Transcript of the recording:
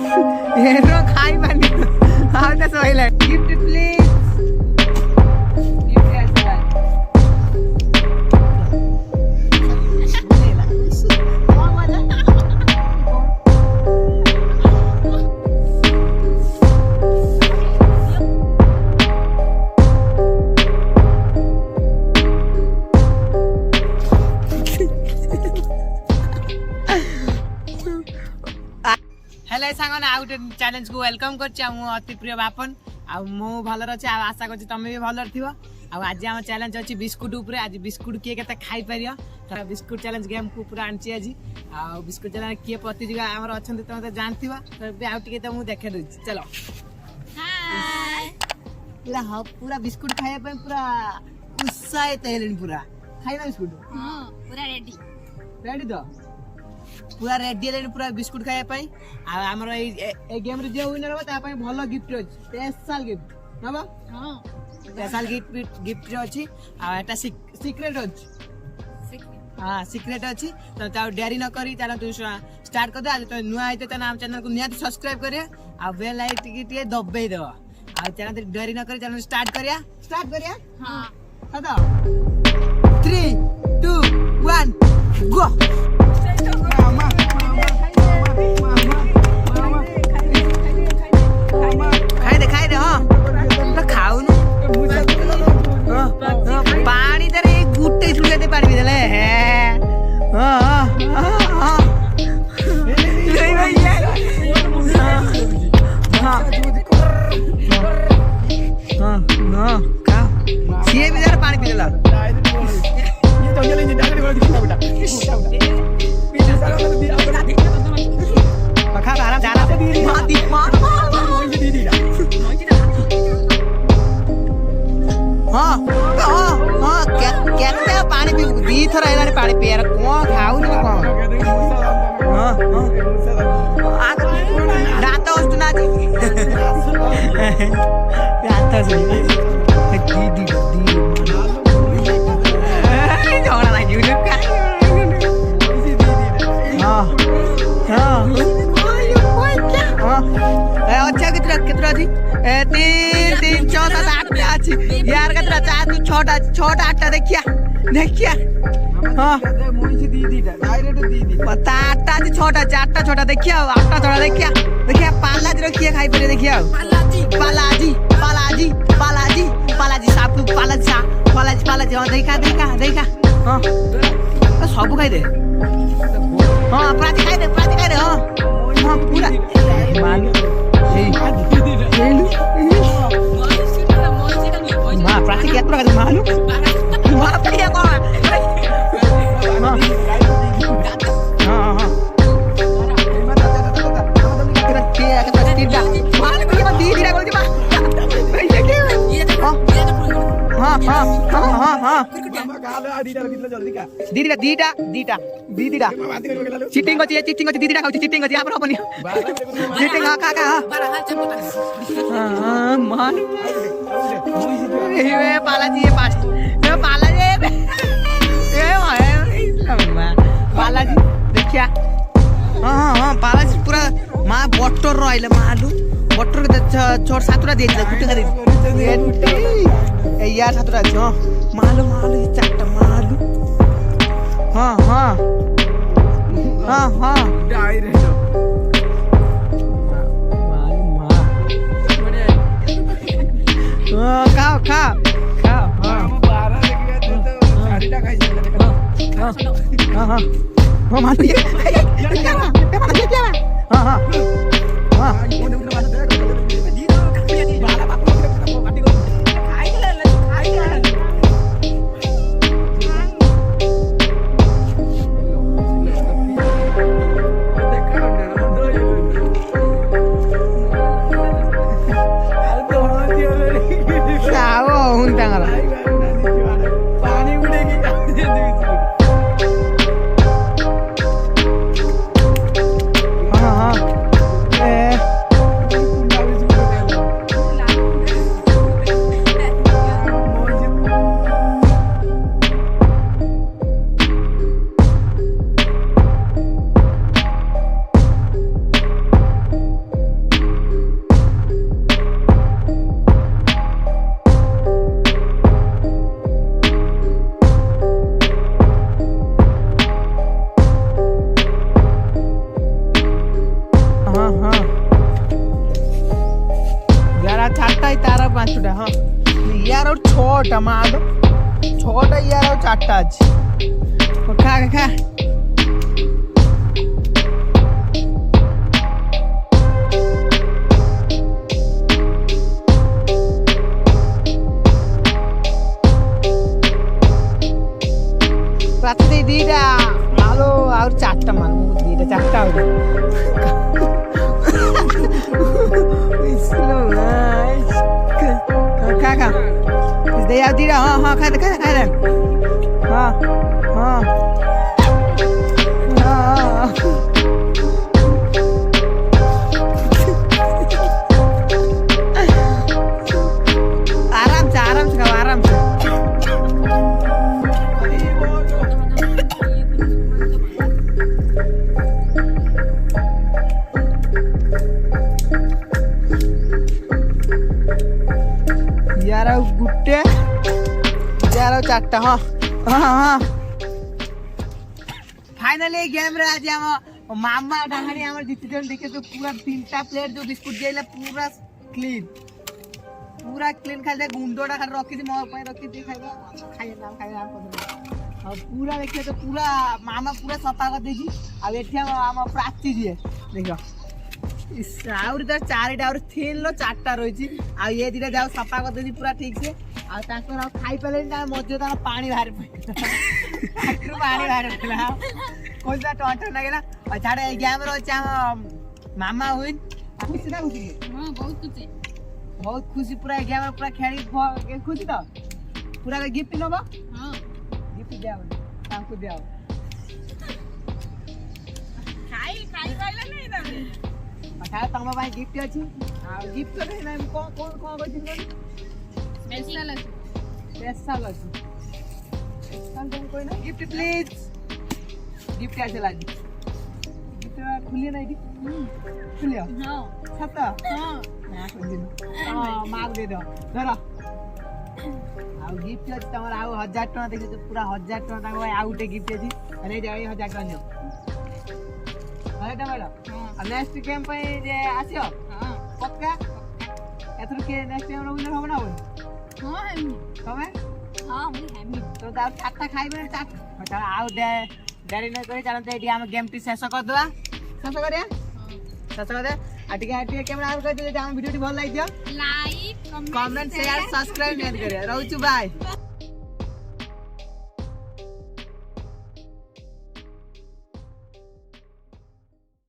ये खाई पानी how the soil gift please hello सांगने आउ गोटे चैलेंज को वेलकम कर अति प्रिय बापन मु भल अच्छे आशा कर तुम्हें भी भल थी आज आम चैलेंज अच्छी बिस्कुट उपर आज बिस्कुट किए के खाई पार बिस्कुट चैलेंज गेम को पूरा आनी आज आ बिस्कुट चैलेंज किए प्रतियोगिता आम अच्छा तुम तो जानती आउे तो मुझे देखे दूसरी चलो पूरा हाँ पूरा बिस्कुट खाया पूरा उत्साहित है पूरा खाइना बिस्कुट पूरा रेडी रेडी तो पूरा रेडी है पूरा बिस्कुट खाया आमर ए गेम रे जे विनर हो तापाई भलो गिफ्ट अछि स्पेशल गिफ्ट नबा हां स्पेशल गिफ्ट अछि आ एटा सीक्रेट अछि हां सीक्रेट अछि तो ता डेरी न करी चलो तू स्टार्ट कर दे आज तो नुआ आइते त नाम चैनल को नियत सब्सक्राइब करिया आ बेल लाइक टिके दबे दो आ चलो डेरी न करी चलो स्टार्ट करिया हां हदा 3 2 1 गो खाई दे हाँ तो खाऊ पानी तेरे गुटे छुड़े पानी भी दे सी भी जरा पानी पी देला पानी दी थर है पानी पियार कौन खाऊ कौन दात ना झगड़ा लगी अच्छा कितना अच्छी 3 3 4 7 8 अच्छी यार कितना 4 6 8 देखिया हाँ पता 8 अच्छी 6 देखिया 8 देखिया पालाजी रखिए खाई पे देखिया पालाजी सापू पालाजी हाँ देखा हाँ सब खाई दे हाँ प्राची खाई दे हाँ पूरा प्राची क्या पूरा मालूम क्या कौन दीदा चिटिंग दीदा खाऊ चिटिंग अछि आपन अपनी चिटिंग हां मान ए पालाजी पालाजी देखिया हां पालाजी पूरा मां बटर रहले मालू बटर के 6-7टा दे गुटे ए यार 7टा छ मालू ये 4टा मालू हाँ डायरेक्ट खाओ हाँ मालू ये ପାଞ୍ଚଟା ହଁ यार और 6टा मार 6टा यार और 4टा ଅଛି खा खा राती दीटा आलो और 4टा मार दीटा 4टा हो खा खा दे यार दीटा हाँ हाँ खा दे हाँ हाँ आराम से खाओ आराम से यार गुट्टे यार 4टा हाँ हाँ हाँ फाइनली गेम रे आज हम मामा डाहाणी हमर जीतिछन देखे तो पूरा 3टा प्लेट जो बिस्कुट देला पूरा क्लीन खाली गुंडोटा खाली रखी थी मोर ପାଇଁ रखी थी खाइबा खाइबा और पूरा देखिए तो पूरा मामा पूरा सफा कर देजी आ एठी हम प्राची जी देखो इस आउरी तो 4टा और 4टा रही आ ये दीटा जाओ सफा कर देजी पूरा ठीक से आ ताकर खाई पाले ना मध्य ता पानी बाहर पड़ला कोइला टोंट ना गेला और छाड़े गेम रो चा मामा हुई खुशी ना खुशी हां बहुत खुशी पूरा गेम पूरा खेली खुशी तो पूरा गिफ्ट नबो हां गिफ्ट दिया तांको दिया खाई कहला नहीं तमे अच्छा तम भाई गिफ्ट अछि आ गिफ्ट तो नहीं कोन कहथिन स्पेशल तुम कोई ना गिफ्ट प्लीज गिफ्ट आ चला गिफ्ट खुली नहीं थी खुलियो हां छता हां ना खुली हां मार दे दो धरो आ गिफ्ट अछि तमरा आ 1000 टका देखि तो पूरा 1000 टका ताको भाई आउटे गिफ्ट अछि अरे जाई 1000 टका नियो अरे टमाटो हां नेक्स्ट गेम पे जे आसियो हां पक्का एथर के नेक्स्ट गेम रो विनर हो ना हो हां हेमी तमे हां मी हेमी तो दा 4टा खाइबे 4 अच्छा आउ डैडी न करे चलन ते हम गेम टी शेष कर दवा शेष करिया शेष कर दे आटिके कैमरा आउट कर दे हम वीडियो टी भल लाग दियो लाइक कमेंट शेयर सब्सक्राइब नहीं करे रहू बाय।